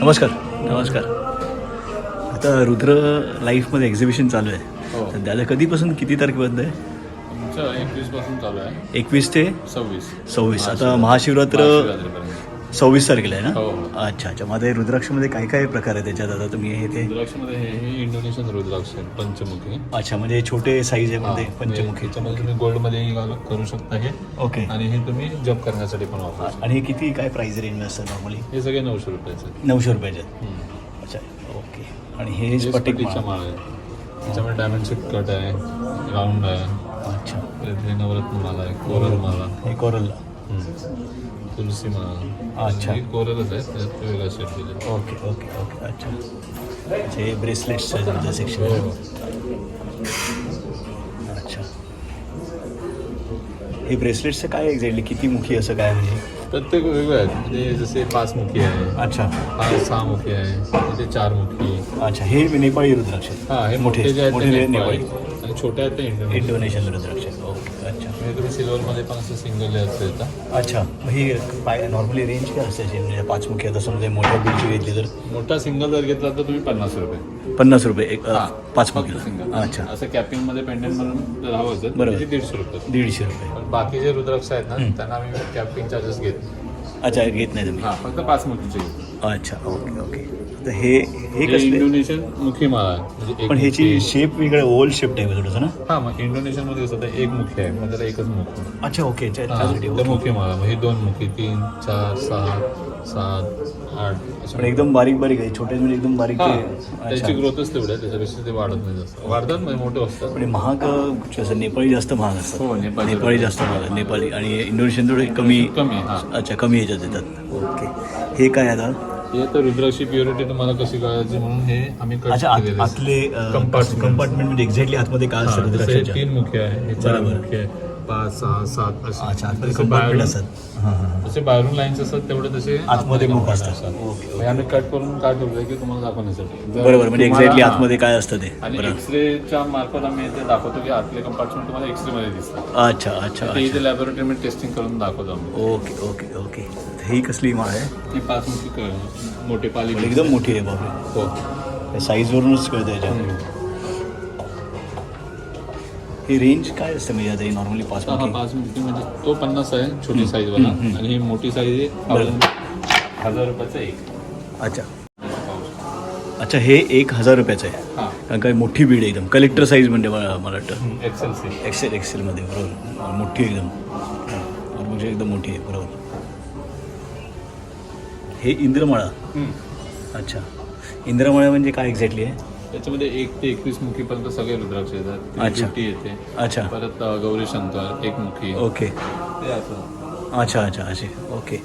नमस्कार. नमस्कार. आता रुद्र लाईफमध्ये एक्झिबिशन चालू आहे. हो. तर त्याला कधीपासून किती तारखेपर्यंत आहे? आमचं 21 पासून चालू आहे. 21 ते 26. आता महाशिवरात्र महाशिवरात्रीपर्यंत. 26 तारखेला आहे ना? हो. अच्छा अच्छा. माझ्या रुद्राक्षमध्ये काय काय प्रकार आहे त्याच्यात? आता तुम्ही हे ते रुद्राक्षमध्ये हे इंडोनेशियन रुद्राक्ष आहे, पंचमुखी. अच्छा, म्हणजे छोटे साईज आहे मध्ये हा, पंचमुखी. त्याच्यामध्ये तुम्ही गोल्डमध्ये करू शकता हे. ओके. आणि हे तुम्ही जप करण्यासाठी पण वापरू शकता. आणि हे किती काय प्राइस रेंज असतं नॉर्मली? हे सगळे 900 रुपयाचे. 900 रुपयाचे. अच्छा ओके. आणि हे स्फटिक स्फटिकच्या माळ आहे. त्याच्यामध्ये डायमंडची कट आहे, राऊंड आहे. अच्छा. परत हे नवरत्न माला आहे, कोरल माला, हे कोरलला. तुलसी माला. अच्छा. हे कोरलच आहे, त्याच्यात वेगळा शेड दिले. Okay okay okay. अच्छा अच्छा. हे ब्रेसलेट्स सेक्शन. अच्छा. हे ब्रेसलेट्सचं काय एक्झॅक्टली किती मुखी असं काय म्हणजे? प्रत्येक वेगळं आहे. म्हणजे जसे 5 मुखी आहे, अच्छा 6 मुखी आहे, तिथे 4 मुखी. अच्छा. हे नेपाळी रुद्राक्ष. हा, हे मोठे जे आहेत मोठे ते नेपाळी. आणि छोटे आहेत ते इंडोनेशियन. इंडोनेशियन रुद्राक्ष. ओके. अच्छा म्हणजे तुम्ही सिल्वरमध्ये पण असं सिंगल लेअरचं येतं. अच्छा. मग ही पाय नॉर्मली रेंज काय असते अशी? म्हणजे 5 मुखी आता समजा मोठ्या बिलची घेतली तर मोठा सिंगल जर घेतला तर तुम्ही 50 रुपये. 50 रुपये एक हा, 5 फक्त मुखीला. सिंगल. अच्छा. असं कॅपिंगमध्ये पेंडेंट म्हणून जर हवं असेल तर बरोबर. त्याचे 150 रुपये. 150 रुपये. पण बाकी जे रुद्राक्ष आहेत ना त्यांना आम्ही कॅपिंग चार्जेस घेत नाही. अच्छा घेत नाही तुम्ही? हा, फक्त 5 मुखीचे घेतो. अच्छा ओके ओके. तर हे हे कसले? इंडोनेशियन मुखी माळा आहे. म्हणजे एक पण ह्याची मुखी- शेप वेगळं ओल्ड शेप टाईप आहे थोडंसं ना? हा, मग इंडोनेशियनमध्ये कसं होतं, एक मुखी आहे मग त्याला एकच मुख. अच्छा ओके. त्यासाठी तर मुखी माळा मग हे 2 मुखी, 3, 4, 6, 7, 8. पण एकदम बारीक बारीक आहे. छोटे म्हणजे एकदम बारीक हा, ते. त्याची अच्छा. ग्रोथच तेवढी आहे, त्याच्यापेक्षा ते वाढत नाही जास्त. वाढतात म्हणजे मोठे असतात. म्हणजे महाग असं नेपाळी जास्त महाग असतात. हो, नेपाळी. नेपाळी जास्त महाग आहे. नेपाळी आणि इंडोनेशियन थोडे कमी. कमी. हा, अच्छा कमी ह्याच्यात येतात. ओके. हे काय आता? हे तर रुद्राक्षी प्युरिटी तुम्हाला कशी कळायची म्हणून हे आम्ही कट अच्छा केलेले आहे. आतले Compartment. कंपार्टमेंट म्हणजे एक्झॅक्टली आतमध्ये काय असतं हा, जसे रुद्राक्षाच्या? 3 मुखी आहे, हे 4 बरोबर. मुखी आहे, 5, 6, 7 असे. अच्छा आतमध्ये जसे कंपार्टमेंट बाहेरून- असतात. हां हां. जसे बाहेरून लाईन्स असतात तेवढे तसे आतमध्ये मुख compartment असतात. ओके, म्हणजे आम्ही कट करून काय ठेवलंय की तुम्हाला दाखवण्यासाठी. जर बरोबर. म्हणजे तुम्हाला- एक्झॅक्टली हा. आतमध्ये काय असतं ते. आणि बरोबर. एक्सरेच्या मार्फत आम्ही ते दाखवतो की आतले कंपार्टमेंट तुम्हाला एक्सरेमध्ये दिसतात. अच्छा अच्छा ते इथे लॅबोरेटरीमध्ये टेस्टिंग करून दाखवतो आम्ही. Okay okay okay. ही कसली माळ आहे? ती 5 मुखी मोठे पाली एकदम मोठी आहे बापरे. हो. साईजवरूनच कळतं याच्या. ही रेंज काय असते म्हणजे आता नॉर्मली 5 हा, 5 मुखी म्हणजे तो 50 आहे छोटी साईजवाला आणि ही मोठी साईज आहे 1000 रुपयाचा एक. अच्छा अच्छा. हे 1000 रुपयाचं आहे. हां, कारण काय मोठी बीड आहे एकदम. कलेक्टर साईज म्हणजे मला वाटतं एक्सेल एक्सेलमध्ये. बरोबर. मोठी एकदम. म्हणजे एकदम मोठी आहे. बरोबर. हे इंद्रमाळा. अच्छा. इंद्रमाळा म्हणजे काय एक्झॅक्टली आहे? त्याच्यामध्ये 1 ते 21 मुखीपर्यंत सगळे रुद्राक्ष येतात. अच्छा. 50 येते. अच्छा परत गौरी शंकर 1 मुखी. ओके. ते असं. अच्छा अच्छा असे. ओके.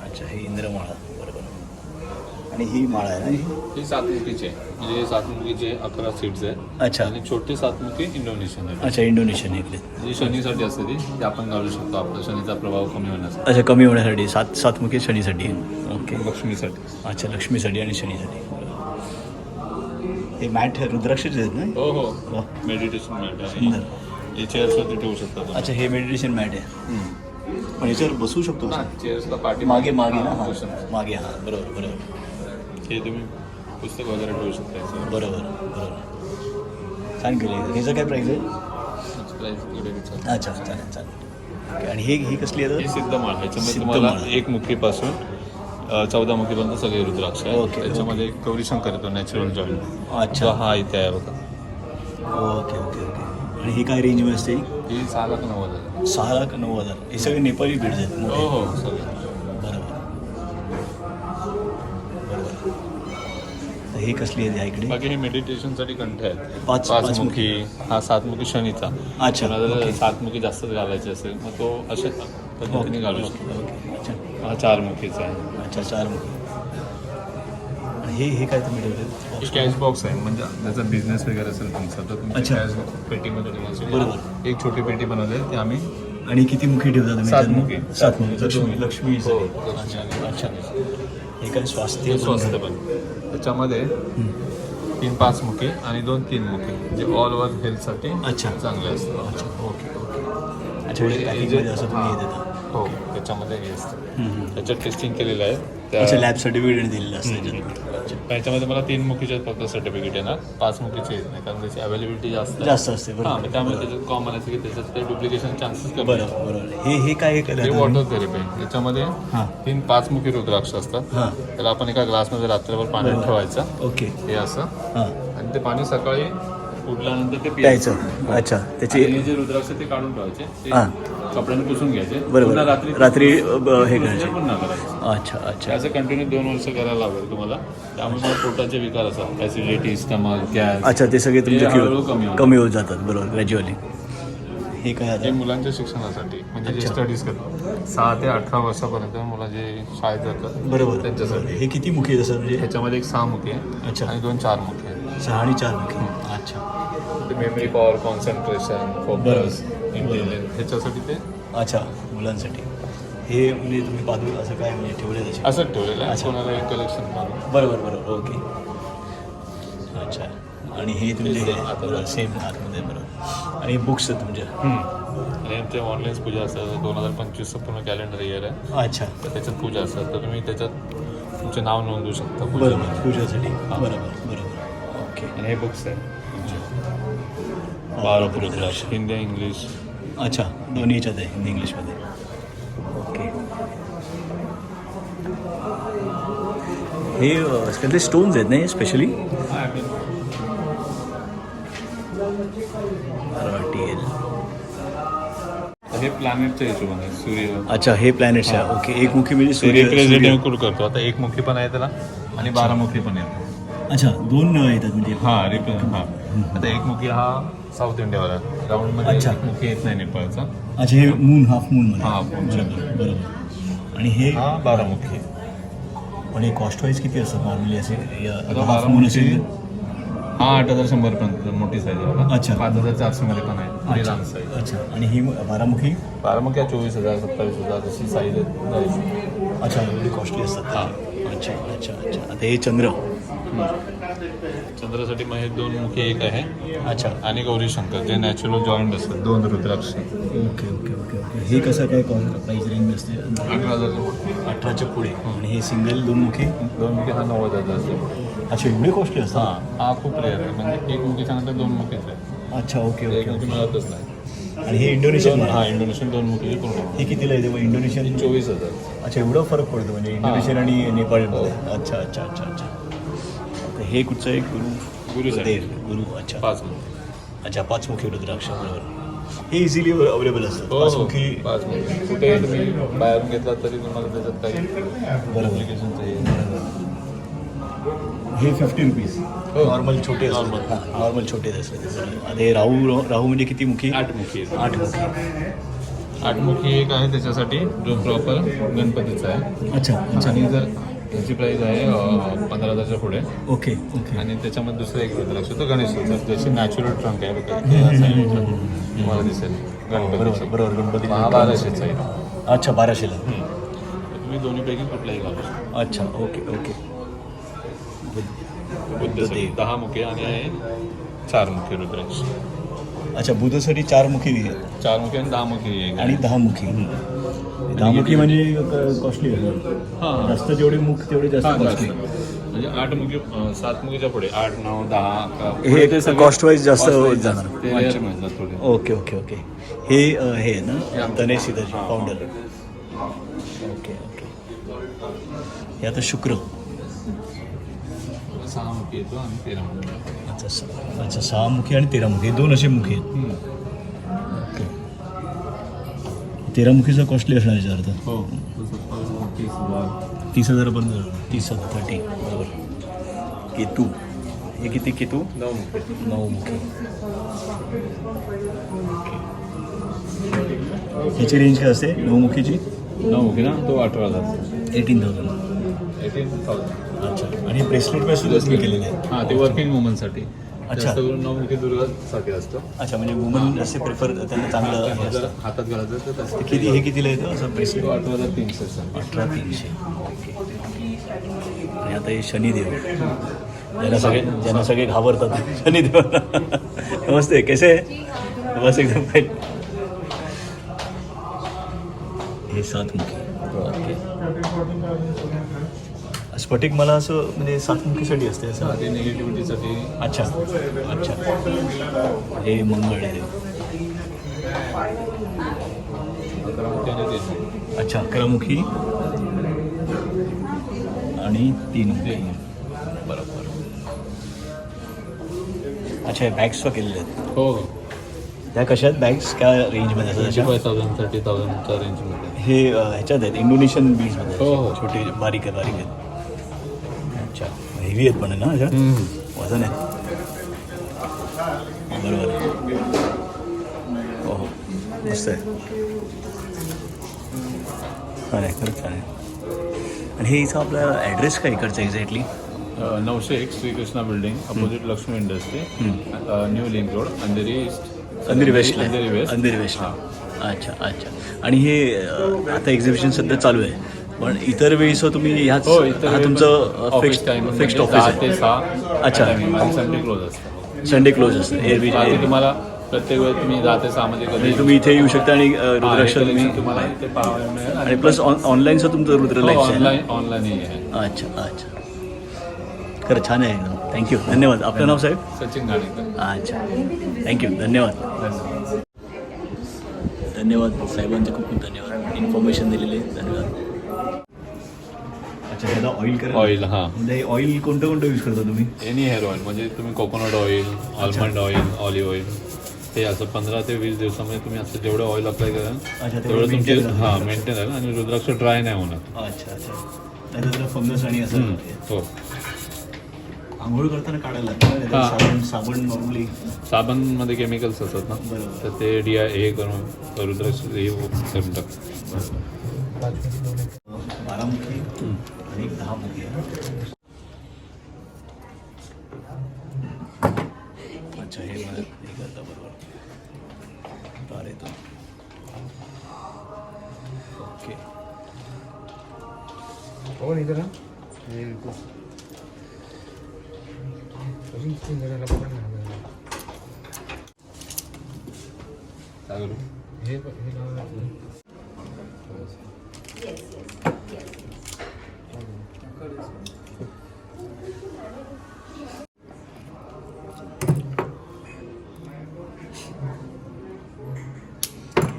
अच्छा ही इंद्रमाळा. बरोबर. आणि ही माळा आहे ना ही? हे 7 मुखीचे आहे. म्हणजे 7 मुखीचे 11 सीट्स आहेत. अच्छा आणि छोटे 7 मुखी इंडोनेशियन आहेत. अच्छा. इंडोनेशियन इकडे. जी शनीसाठी असते ती आपण घालू शकतो, आपला शनीचा प्रभाव कमी होण्यासाठी. अच्छा कमी होण्यासाठी. सातमुखी शनीसाठी. ओके. लक्ष्मीसाठी. अच्छा लक्ष्मीसाठी आणि शनीसाठी. हे मॅट रुद्राक्षच आहेत ना? हो हो. वा. मेडिटेशन मॅट आहे. सुंदर. हे चेअर्सवरती ठेवू शकता तुम्ही. अच्छा हे मेडिटेशन मॅट आहे. पण याच्यावर बसू शकतो हा, असं? चेअर्सला पाठी मागे मागे ना? हा, हां cushion. मागे. हां बरोबर बरोबर हे तुम्ही पुस्तक वगैरे ठेवू शकता याच्यावर. बरोबर बरोबर. छान केलं. ह्याचं काय प्राईस आहे? Price वगैरे विचार. अच्छा चालेल चालेल. ओके. आणि ही कसली हे आहे? सिद्धमाळ. ह्याच्यामध्ये सिद्धमाळ. तुम्हाला 1 मुखीपासून 14 मुखीपर्यंत सगळे रुद्राक्ष आहे. ओके, त्याच्यामध्ये गौरी शंकर येतो नॅचरल जॉईंट. अच्छा. हा इथे आहे बघा. Okay okay okay. आणि ही काय रेंजमध्ये असते? ही 6,90,000 आहे. 6,09,000. हे सगळे नेपाळी बीड्स आहेत हो मोठे. हो सगळे. बरोबर बरोबर. तर ही कसली आहे इकडे? बाकी हे मेडिटेशनसाठी कंठ आहेत. पाच 5 मुखी. हा 7 मुखी शनीचा. अच्छा, कोणाला ओके. जर 7 मुखी जास्तच घालायचे असेल मग तो अशा पद्धतीने घालू शकतो. ओके. अच्छा हा 4 मुखीचा आहे. अच्छा 4 मुखी. आणि हे काय तुम्ही हे ठेवते? कॅश बॉक्स आहे म्हणजे ज्याचा बिझनेस वगैरे असेल तुमचा तर तुमच्या अच्छा. कॅश पेटीमध्ये ठेवायची. बरोबर. एक छोटी पेटी बनवली आहे ती आम्ही आणि किती मुखी ठेवता तुम्ही? 7 मुखी. 7 मुखी. लक्ष्मी लक्ष्मी हो, सगळी. लक्ष्मी आणि अच्छा. हे काय स्वास्थ्य हे स्वस्त पण. त्याच्यामध्ये 3-5 मुखी आणि 2-3 मुखी जे ऑल ओव्हर हेल्थसाठी अच्छा चांगले असतात. अच्छा ओके ओके. अच्छा ठेवले पॅकिंगमध्ये असं तुम्ही हे देता. हो त्याच्यामध्ये हे असतं. हम्म. त्याच्यात टेस्टिंग केलेलं आहे अच्छा, लॅब सर्टिफिकेट दिलेलं असतं त्याच्यात. त्याच्यामध्ये मला 3 मुखीचे फक्त सर्टिफिकेट येणार, 5 मुखीचे येत नाही कारण त्याची अवेलेबिलिटी जास्त आहे. जास्त असते हां बरोबर. मग त्यामुळे त्याच्यात कॉमन असते की त्याच्यात ते डुप्लिकेशन चान्सेस कमी आहेत. बरोबर बरोबर. हे काय हे केलं वॉटर थेरपी आहे. याच्यामध्ये हां 5 मुखी रुद्राक्ष असतात. हां त्याला आपण एका ग्लासमध्ये रात्रभर पाण्यात ठेवायचं. ओके हे असं हां आणि ते पाणी सकाळी उठल्यानंतर ते प्यायचं. अच्छा, त्याची आणि जे रुद्राक्ष ते काढून ठेवायचे, ते हां कपड्याने पुसून घ्यायचे. बरोबर. पुन्हा रात्री हे पुसून करायचे. पुन्हा करायचं. अच्छा अच्छा असं कंटिन्यू 2 वर्ष करायला लागेल तुम्हाला. त्यामुळे मग पोटाचे विकार असतात, ॲसिडिटी, स्टमक, गॅस. अच्छा, ते सगळे तुमचे हे हळूहळू कमी होतात. कमी होत जातात बरोबर ग्रॅज्युअली. हे काय हे आता मुलांच्या शिक्षणासाठी म्हणजे जे स्टडीज करतात 6 ते 18 वर्षापर्यंत मुलं जे शाळेत जातात बरोबर त्यांच्यासाठी. हे किती मुखी आहे तसं म्हणजे ह्याच्यामध्ये एक 6 मुखी आहे अच्छा आणि 2 4 मुखी आहे. 6 आणि 4 मुखी. अच्छा ते memory power, concentration, focus, intelligence ह्याच्यासाठी ते अच्छा मुलांसाठी. हे म्हणजे तुम्ही पादू असं काय म्हणजे ठेवले तसे असंच ठेवलेलं आहे. कोणाला एक कलेक्शन करून बरोबर बरोबर ओके. अच्छा, आणि हे तुमचे सेम आतमध्ये बरोबर. आणि बुक्स आहेत तुमच्या. आणि आमचे ऑनलाईन पूजा असतात. 2025 पूर्ण कॅलेंडर इयर आहे. अच्छा तर त्याच्यात पूजा असतात, तर तुम्ही त्याच्यात तुमचे नाव नोंदवू शकता बरोबर पूजेमध्ये. पूजेसाठी बरोबर बरोबर ओके. आणि हे बुक्स आहे 12 रुद्राक्ष, हिंदी इंग्लिश. अच्छा, दोन्ही याच्यात आहे हिंदी इंग्लिशमध्ये. ओके. हे कसले स्टोन्स आहेत ना स्पेशली RTL. हे प्लॅनेटच्या हिशोबाने सूर्य अच्छा, हे प्लॅनेट्स आहे. ओके, एक मुखी म्हणजे सूर्य. रिप्रेझेंटेटिव्ह करतो. आता 1 मुखी पण आहे त्याला आणि 12 मुखी पण आहे. अच्छा, 2 येतात म्हणजे. हां आता 1 मुखी हा साऊथ इंडियावर आहे. राऊंडमध्ये अच्छा. 1 मुखी येत नाही नेपाळचा. अच्छा, हे मून हाफ मून मध्ये. हां बरोबर बरोबर. आणि हे हा 12 मुखी आहे. पण हे कॉस्ट वाईज किती असतात नॉर्मली असे आता हाफ 12 मून मुखी असेल? हा 8,100 पर्यंत मोठी साईज आहे बघा. अच्छा. 5,400 मध्ये पण आहे. थोडी लहान साईज. अच्छा, आणि ही 12 मुखी. 12 मुखी 24,000 27,000 जशी साईज आहे. अच्छा, एवढी कॉस्टली असतात. हां. अच्छा अच्छा अच्छा. आता हे चंद्र. चंद्रासाठी मग हे 2 मुखी एक आहे अच्छा आणि गौरी शंकर जे नॅचरल जॉईंट असतात 2 rudraksha. Okay okay okay okay. हे कसं काय प्राईस रेंज असते? 18,000 18च्या पुढे. आणि हे सिंगल 2 मुखी. 2 मुखी हा 90,000 असेल. अच्छा, एवढे कॉस्टली असतात? हा खूप रेअर आहे. म्हणजे 1 मुखी सांगता 2 मुखीच आहे. अच्छा ओके 1 ओके मुखी ओके. मिळतच नाही. आणि हे इंडोनेशियन हा इंडोनेशियन 2 मुखी पूर्ण. हे कितीला येते मग इंडोनेशियन? 24,000. अच्छा, एवढा फरक पडतो म्हणजे इंडोनेशियन आणि नेपाळमध्ये. अच्छा अच्छा अच्छा अच्छा. तर हे कुठचं आहे? गुरुसाठी. गुरु. अच्छा 5 मुखी. अच्छा, 5 मुखी रुद्राक्ष बरोबर. हे इझिली अवेलेबल असतात 5 मुखी. 5 मुखी कुठे तुम्ही बाहेरून घेतला तरी तुम्हाला त्याच्यात काही बरोबर. ॲप्लिकेशनचं हे 50 रुपीज. हो. नॉर्मल छोटे Normal. असतात. हां नॉर्मल छोटे असतात. आता हे राहू म्हणजे किती मुखी? 8 मुखी आहे. 8 मुखी. 8 मुखी एक आहे त्याच्यासाठी जो प्रॉपर गणपतीचा आहे. अच्छा अच्छा. आणि जर त्याची प्राईस आहे 15,000च्या पुढे. Okay okay. आणि त्याच्यामध्ये दुसरं एक रुद्राक्ष तो गणेशाचा ज्याची नॅचरल ट्रंक आहे बघा इथे या साईडला तुम्हाला दिसेल बरोबर गणपतीची. बरोबर. गणपती हा 1200चा आहे. अच्छा 1200ला. तुम्ही दोन्हीपैकी कुठलाही घालू शकता. अच्छा ओके ओके. बुद्धसाठी 10 मुखी आणि आहे 4 मुखी रुद्राक्ष. अच्छा, बुधसाठी 4 मुखी 4 मुखी आणि 10 मुखी एक आहे. आणि 10 मुखी. 10 मुखी म्हणजे कॉस्टली आहे. हां जास्त जेवढे मुख तेवढे जास्त हां, कॉस्टली. म्हणजे 8 मुखी 7 मुखीच्या पुढे 8 9 10 हे ते सगळे cost wise जास्त cost wise जाणार. ते rare मिळतात थोडे. Okay okay okay. हे हे ना आमचं तनेश सीताजी हां, फाउंडर. Okay okay. हे आता शुक्र. 6 मुखी येतो आणि 13 मुखी. अच्छा 6 मुखी आणि 13 मुखी. 2 असे मुखी आहेत. ओके. 13 मुखीचा कॉस्टली असणार याचा अर्थ. हो 30,000 30,000 पर्यंत. 30,030 बरोबर. केतू. हे किती केतू? 9 मुखी. 9 मुखी. ह्याची रेंज काय असते 9 मुखीची? 9 मुखी ना तो 18,000. 18,000. 18,000. अच्छा. आणि ब्रेसलेट सुद्धा तुम्ही केलेले आहे. हां ते वर्किंग वुमनसाठी. अच्छा. जास्त करून 9 मुखी दुर्गासाठी असतं. अच्छा, म्हणजे वुमन असे प्रिफर त्यांना चांगलं हे जर असतं. हातात घालायचं तर त्यासाठी किती हे कितीला येतं असं ब्रेसलेट? 8,300. 18,300. ओके. आणि आता हे शनिदेव ज्यांना सगळे घाबरतात शनिदेव. नमस्ते कैसे आहे? बस एकदम फाईन. हे 7मुखी. ओके. स्फटिक मला असं म्हणजे 7मुखीसाठी असते असं. ते निगेटिव्हिटीसाठी. अच्छा अच्छा. हे मंगळ आहे. अच्छा 11मुखी आणि 3मुखी. बरोबर. अच्छा हे बॅग्स केलेले आहेत. हो. त्या कशा आहेत बॅग्स काय रेंजमध्ये असतात अशा? 25,000 30,000च्या रेंजमध्ये. हे ह्याच्यात आहेत इंडोनेशियन बीजमध्ये. हो, हो. छोटे बारीक आहेत. अच्छा हेवी आहेत पण ना अशा वजन आहे. बरोबर आहे. हो हो मस्त आहे. छान आहे खरंच छान आहे. आणि हे इथं आपला ॲड्रेस काय इकडचं exactly? 901 Shrikrishna building opposite Lakshmi industry new link road Andheri east. Andheri वेस्टला. अंधेरी वेस्ट. अंधेरी वेस्टला. अच्छा अच्छा. आणि हे आता एक्झिबिशन सध्या चालू आहे पण इतर वेळेस तुम्ही ह्याच हो, इतर हा तुमचं ऑफिस टाइम फिक्स्ड ऑफिस 10 ते आहे? 6. अच्छा. संडे क्लोज असतं. संडे क्लोज असतं. एरवी बाकी तुम्हाला प्रत्येक वेळेस तुम्ही 10 ते 6 मध्ये कधी तुम्ही इथे येऊ शकता आणि रुद्राक्ष तुम्ही तुम्हाला इथे पाहायला मिळेल. आणि प्लस ऑनलाईनचं तुमचं रुद्र लाईफ आहे ना? ऑनलाईन आहे. अच्छा अच्छा. खरं छान आहे एकदम. थँक्यू धन्यवाद. आपलं नाव साहेब? सचिन गाणेकर. अच्छा थँक्यू धन्यवाद. धन्यवाद साहेबांचे खूप खूप धन्यवाद. इन्फॉर्मेशन दिलेली आहे. धन्यवाद. अच्छा ह्याला ऑइल करा. ऑइल हां. म्हणजे ऑइल कोणतं यूज करता तुम्ही? एनी हेअर ऑइल म्हणजे तुम्ही coconut oil, almond oil, olive oil हे असं 15 ते 20 दिवसामध्ये तुम्ही असं जेवढं ऑइल अप्लाय कराल तेवढं तुमचे मेंटेन राहील आणि रुद्राक्ष ड्राय नाही होणार. अच्छा अच्छा. नाही तर फंगस आणि असं. हो. आंघोळ करताना काढायला लागतं. साबण नॉर्मली साबणमध्ये केमिकल्स असतात ना बरोबर. तर ते हे करून रुद्राक्ष हे करून टाकतात. 12मुखी आणि 10मुखी. अच्छा हे मला हे करता बरोबर. तार येतो. ओके. हो इधर ना हे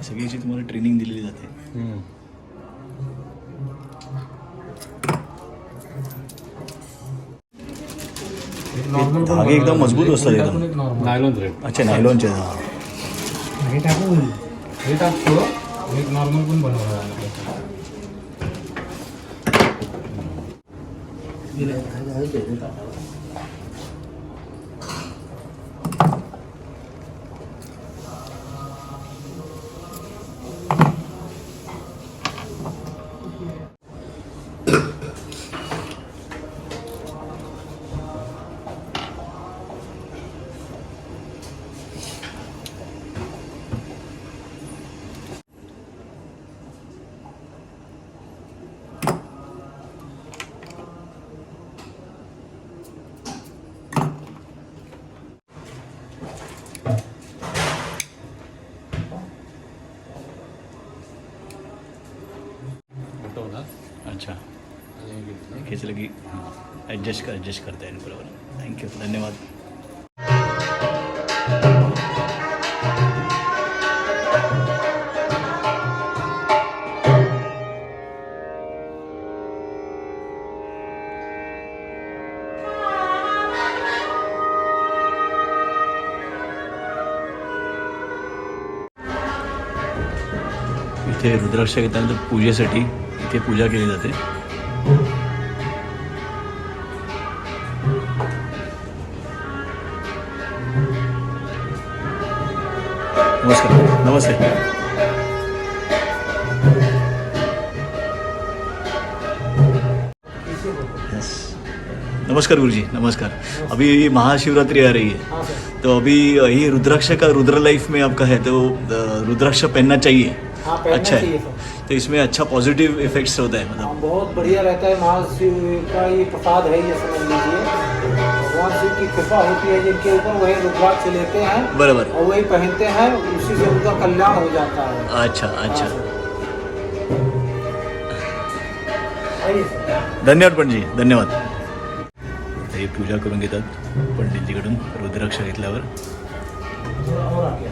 सगळीची तुम्हाला ट्रेनिंग दिलेली जाते. धागे एकदम मजबूत असतात एकदम. Nylon thread. अच्छा नायलॉनचे. हे टाकून हे टाकतो एक नॉर्मल पण बनवणार. अच्छा घेतलं की ॲडजस्ट करता येईल. बरोबर. थँक्यू धन्यवाद. इथे रुद्राक्ष घेतल्यानंतर पूजेसाठी इथे पूजा केली जाते. नमस्कार. नमस्ते. यस नमस्कार गुरुजी. नमस्कार. अभी महाशिवरात्रि आ रही है तो अभी ये रुद्राक्ष का रुद्र लाइफ में आपका है तो रुद्राक्ष पहनना चाहिए. अच्छा है तो इसमें अच्छा पॉजिटिव इफेक्ट्स होता है मतलब बहुत बढ़िया रहता है. महाशिव का ये प्रसाद है ये समझ लीजिए. भगवान शिव की कृपा होती है जिनके ऊपर वही रुद्राक्ष लेते हैं बराबर और वही पहनते हैं उसी से उनका कल्याण हो जाता है. अच्छा अच्छा धन्यवाद पंडितजी, धन्यवाद. आता हे पूजा करून घेतात पंडितजीकडून रुद्राक्ष घेतल्यावर. और आ गया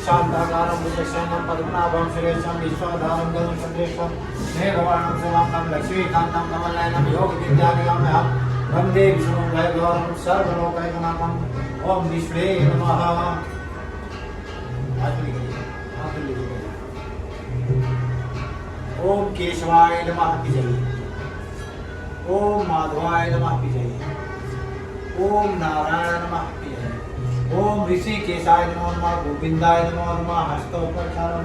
शांताकारं भुजगशयनं पद्मनाभं सुरेशं विश्वधारं गगनं चन्द्रेशं मेघवर्णं शुभांगं लक्ष्मीकान्तं कमलनयनं योगविद्यागमः वन्दे विष्णुं वैभवं सर्वलोकैकनाथं. ओम विष्णुवे नमः. ओम केशवाय नमः की जय. ओम माधवाय नमः की जय. ओम नारायण नमः की जय. ओम ऋषिकेशाय नमो नमः. गोविंदाय नमो नमः. हस्तोपचारं